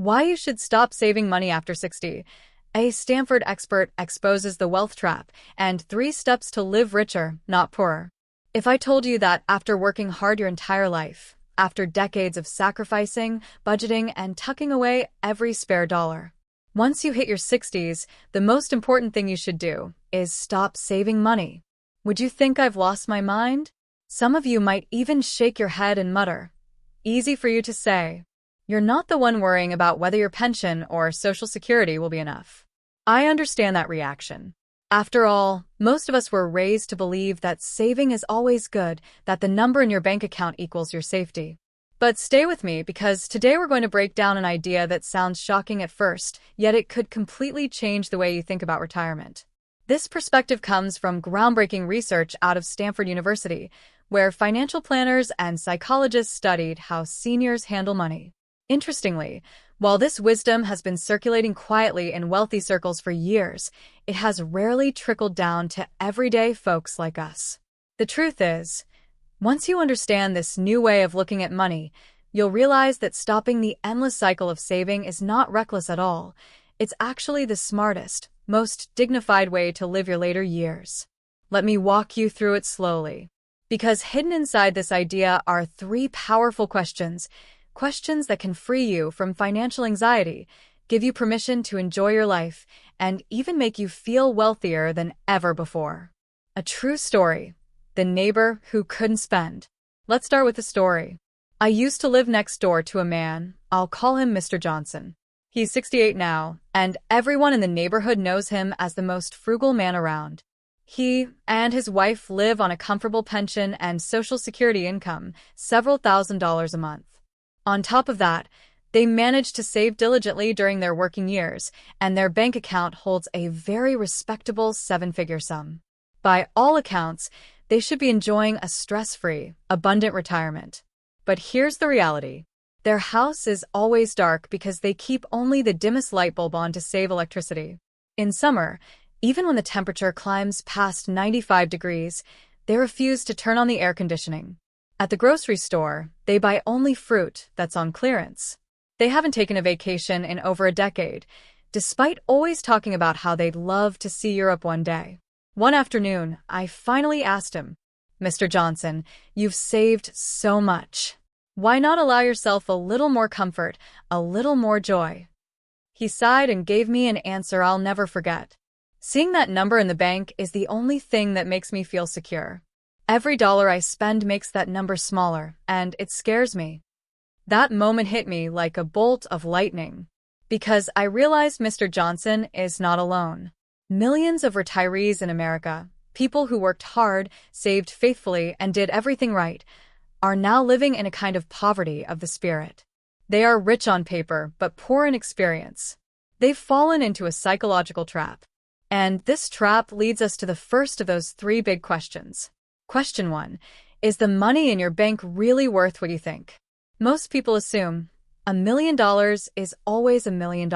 Why you should stop saving money after 60. A Stanford expert exposes the wealth trap and 3 steps to live richer, not poorer. If I told you that after working hard your entire life, after decades of sacrificing, budgeting, and tucking away every spare dollar, once you hit your 60s, the most important thing you should do is stop saving money. Would you think I've lost my mind? Some of you might even shake your head and mutter, "Easy for you to say. You're not the one worrying about whether your pension or Social Security will be enough." I understand that reaction. After all, most of us were raised to believe that saving is always good, that the number in your bank account equals your safety. But stay with me, because today we're going to break down an idea that sounds shocking at first, yet it could completely change the way you think about retirement. This perspective comes from groundbreaking research out of Stanford University, where financial planners and psychologists studied how seniors handle money. Interestingly, while this wisdom has been circulating quietly in wealthy circles for years, it has rarely trickled down to everyday folks like us. The truth is, once you understand this new way of looking at money, you'll realize that stopping the endless cycle of saving is not reckless at all. It's actually the smartest, most dignified way to live your later years. Let me walk you through it slowly. Because hidden inside this idea are 3 powerful questions that can free you from financial anxiety, give you permission to enjoy your life, and even make you feel wealthier than ever before. A true story. The neighbor who couldn't spend. Let's start with the story. I used to live next door to a man, I'll call him Mr. Johnson. He's 68 now, and everyone in the neighborhood knows him as the most frugal man around. He and his wife live on a comfortable pension and Social Security income, several $1,000s a month. On top of that, they manage to save diligently during their working years, and their bank account holds a very respectable 7-figure sum. By all accounts, they should be enjoying a stress-free, abundant retirement. But here's the reality. Their house is always dark because they keep only the dimmest light bulb on to save electricity. In summer, even when the temperature climbs past 95 degrees, they refuse to turn on the air conditioning. At the grocery store, they buy only fruit that's on clearance. They haven't taken a vacation in over a decade, despite always talking about how they'd love to see Europe one day. One afternoon, I finally asked him, "Mr. Johnson, you've saved so much. Why not allow yourself a little more comfort, a little more joy?" He sighed and gave me an answer I'll never forget. "Seeing that number in the bank is the only thing that makes me feel secure. Every dollar I spend makes that number smaller, and it scares me." That moment hit me like a bolt of lightning, because I realized Mr. Johnson is not alone. Millions of retirees in America, people who worked hard, saved faithfully, and did everything right, are now living in a kind of poverty of the spirit. They are rich on paper, but poor in experience. They've fallen into a psychological trap. And this trap leads us to the first of those 3 big questions. Question 1. Is the money in your bank really worth what you think? Most people assume $1 million is always $1 million.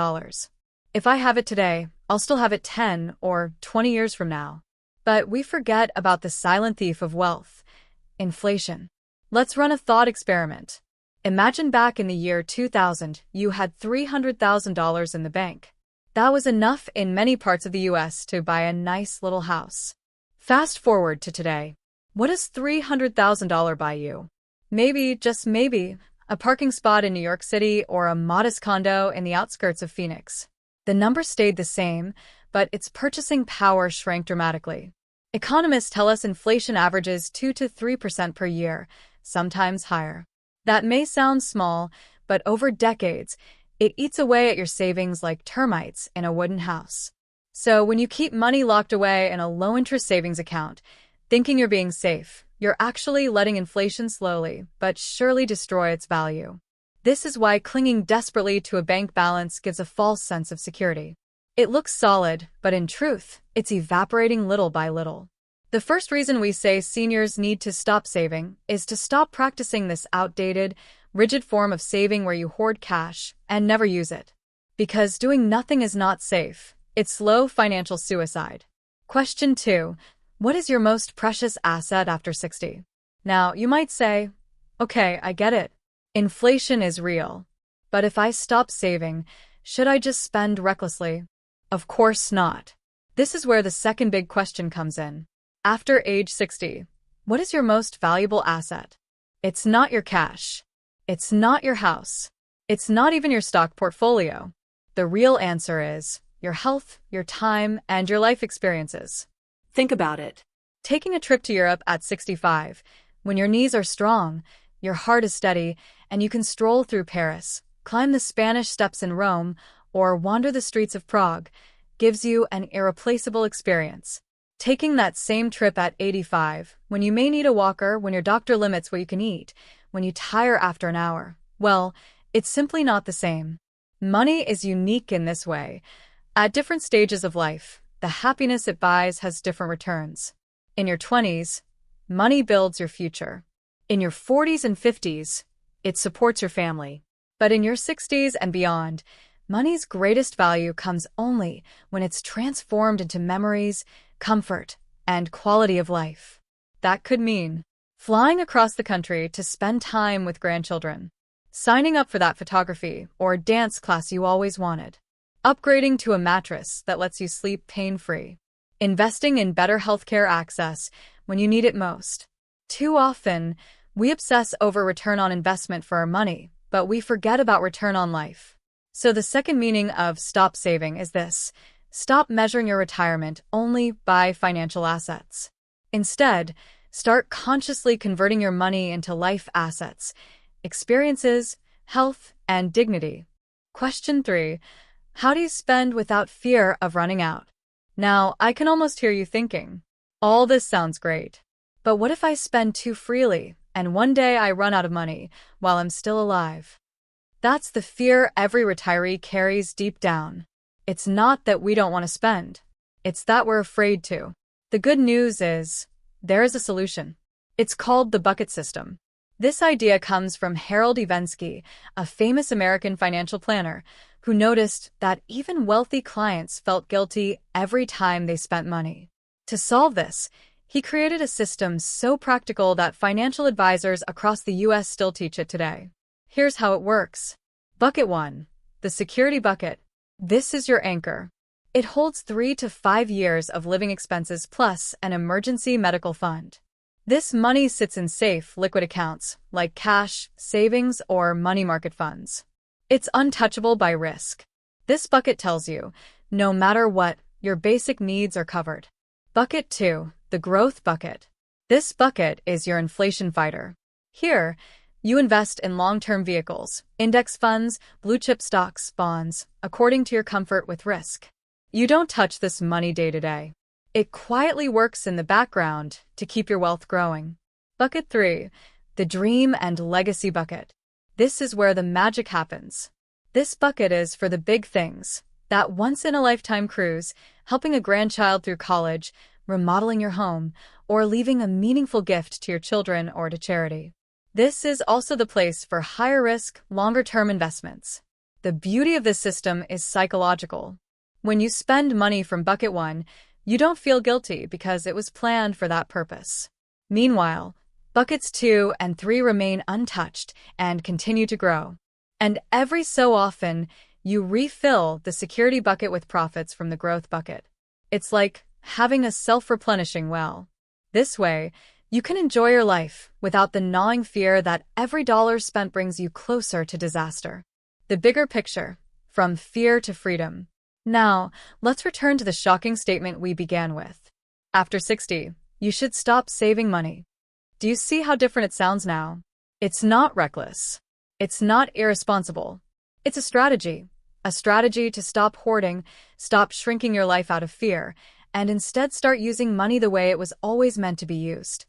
If I have it today, I'll still have it 10 or 20 years from now. But we forget about the silent thief of wealth, inflation. Let's run a thought experiment. Imagine back in the year 2000, you had $300,000 in the bank. That was enough in many parts of the US to buy a nice little house. Fast forward to today. What does $300,000 buy you? Maybe, just maybe, a parking spot in New York City or a modest condo in the outskirts of Phoenix. The number stayed the same, but its purchasing power shrank dramatically. Economists tell us inflation averages 2 to 3% per year, sometimes higher. That may sound small, but over decades, it eats away at your savings like termites in a wooden house. So when you keep money locked away in a low-interest savings account, thinking you're being safe, you're actually letting inflation slowly but surely destroy its value. This is why clinging desperately to a bank balance gives a false sense of security. It looks solid, but in truth, it's evaporating little by little. The first reason we say seniors need to stop saving is to stop practicing this outdated, rigid form of saving where you hoard cash and never use it. Because doing nothing is not safe. It's slow financial suicide. Question 2. What is your most precious asset after 60? Now, you might say, okay, I get it. Inflation is real. But if I stop saving, should I just spend recklessly? Of course not. This is where the second big question comes in. After age 60, what is your most valuable asset? It's not your cash. It's not your house. It's not even your stock portfolio. The real answer is your health, your time, and your life experiences. Think about it. Taking a trip to Europe at 65, when your knees are strong, your heart is steady, and you can stroll through Paris, climb the Spanish steps in Rome, or wander the streets of Prague, gives you an irreplaceable experience. Taking that same trip at 85, when you may need a walker, when your doctor limits what you can eat, when you tire after an hour, well, it's simply not the same. Money is unique in this way. At different stages of life, the happiness it buys has different returns. In your 20s, money builds your future. In your 40s and 50s, it supports your family. But in your 60s and beyond, money's greatest value comes only when it's transformed into memories, comfort, and quality of life. That could mean flying across the country to spend time with grandchildren, signing up for that photography or dance class you always wanted, upgrading to a mattress that lets you sleep pain-free, investing in better healthcare access when you need it most. Too often, we obsess over return on investment for our money, but we forget about return on life. So the second meaning of stop saving is this: stop measuring your retirement only by financial assets. Instead, start consciously converting your money into life assets, experiences, health, and dignity. Question 3. How do you spend without fear of running out? Now, I can almost hear you thinking, all this sounds great, but what if I spend too freely and one day I run out of money while I'm still alive? That's the fear every retiree carries deep down. It's not that we don't want to spend. It's that we're afraid to. The good news is, there is a solution. It's called the bucket system. This idea comes from Harold Evensky, a famous American financial planner, who noticed that even wealthy clients felt guilty every time they spent money. To solve this, he created a system so practical that financial advisors across the U.S. still teach it today. Here's how it works. Bucket 1. The security bucket. This is your anchor. It holds 3 to 5 years of living expenses plus an emergency medical fund. This money sits in safe, liquid accounts like cash, savings, or money market funds. It's untouchable by risk. This bucket tells you, no matter what, your basic needs are covered. Bucket 2. The growth bucket. This bucket is your inflation fighter. Here, you invest in long-term vehicles, index funds, blue-chip stocks, bonds, according to your comfort with risk. You don't touch this money day to day. It quietly works in the background to keep your wealth growing. Bucket 3. The dream and legacy bucket. This is where the magic happens. This bucket is for the big things, that once-in-a-lifetime cruise, helping a grandchild through college, remodeling your home, or leaving a meaningful gift to your children or to charity. This is also the place for higher-risk, longer-term investments. The beauty of this system is psychological. When you spend money from Bucket 1, you don't feel guilty because it was planned for that purpose. Meanwhile, Buckets 2 and 3 remain untouched and continue to grow. And every so often, you refill the security bucket with profits from the growth bucket. It's like having a self-replenishing well. This way, you can enjoy your life without the gnawing fear that every dollar spent brings you closer to disaster. The bigger picture, from fear to freedom. Now, let's return to the shocking statement we began with. After 60, you should stop saving money. Do you see how different it sounds now? It's not reckless. It's not irresponsible. It's a strategy to stop hoarding, stop shrinking your life out of fear, and instead start using money the way it was always meant to be used,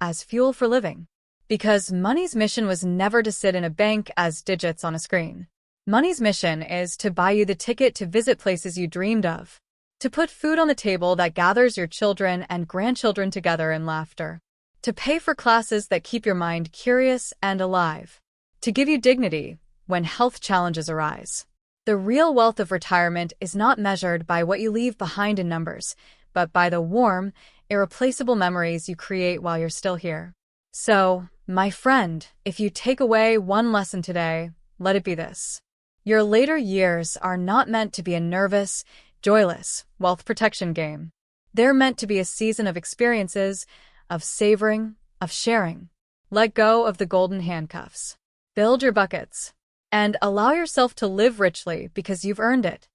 as fuel for living. Because money's mission was never to sit in a bank as digits on a screen. Money's mission is to buy you the ticket to visit places you dreamed of, to put food on the table that gathers your children and grandchildren together in laughter, to pay for classes that keep your mind curious and alive, to give you dignity when health challenges arise. The real wealth of retirement is not measured by what you leave behind in numbers, but by the warm, irreplaceable memories you create while you're still here. So, my friend, if you take away one lesson today, let it be this. Your later years are not meant to be a nervous, joyless wealth protection game. They're meant to be a season of experiences, of savoring, of sharing. Let go of the golden handcuffs. Build your buckets. And allow yourself to live richly because you've earned it.